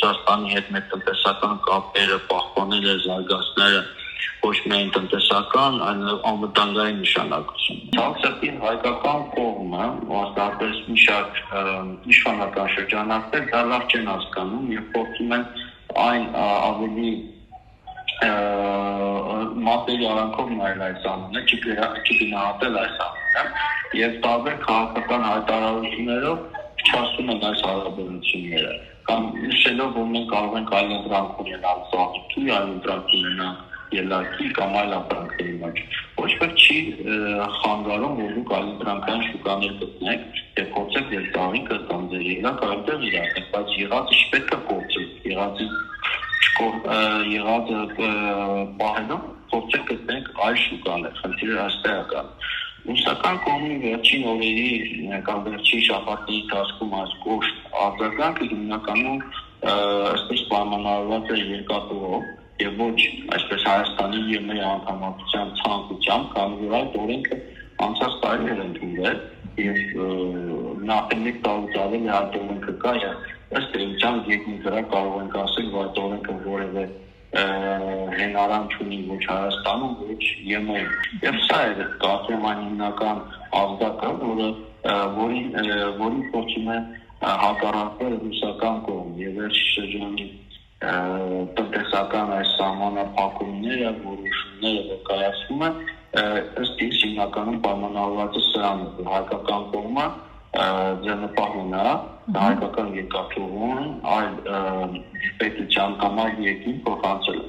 Ռուսաստանի հետ մեր տնտեսական կապերը պահպանելը, զարգացնելը ոչ միայն տնտեսական, այլ անվտանգային նշանակություն։ Ցավոք հայկական կողմը, մասնավորապես մի շարք իշխանական շրջանակներ դա լավ չեն հասկանում եւ փորձում են այն ավելի մատերի արանքով նայել այս ամենը, չգնահատել այս ամենը եւ տարբեր քաղաքական հայտարարություններով փչացնում են այս հարաբերությունները կամ նշելով, որ մենք կարող ենք այլ ընտրանք ունենալ ծաղիկի, այլ ընտրանք ունենալ ելակի կամ այլ ապրանքների մեջ։ Ոչ ոք չի խանգարում, որ դուք այլ ընտրանքային շուկաներ գտնեք եւ փորձեք ձեր ծաղիկը կամ ձեր ելակը այդտեղ իրացնել, բայց եղածը չպետք է փորձել, եղածը պահելով փորձեք գտնեք այլ շուկաներ, խնդիրը այստեղ է կան։ Ռուսական կողմի վերջին օրերի կամ վերջին շաբաթի ընթացքում այս կոշտ արձագանքը հիմնականում ըստ պայմանավորված է երկաթուղով եւ ոչ այսպես Հայաստանի եւ մեր անդամակցության ցանկությամբ, քանի որ այդ օրենքը անցած տարի էր ընդունվել եւ նախնի տարուց ավելի այդ օրենքը կա եւ ըստ էության եկնի դրա կարող ենք ասել, որ այդ օրենքը որևէ հենարան չունի ոչ Հայաստանում, ոչ ԵՄ-ում։ Եվ սա է կարծում այն հիմնական ազդակը, որին փորձում է հակառակվել ռուսական կողմը եւ վերջի շրջանի տնտեսական այս սահմանափակումները, որոշումները, որ կայացվում են, ըստ իս հիմնականում պայմանավորված է սրանով, որ հայկական կողմը ձեռնպահ ունա հայկական երկաթուղուն այլ պետության կամ այլ երկրի փոխանցել։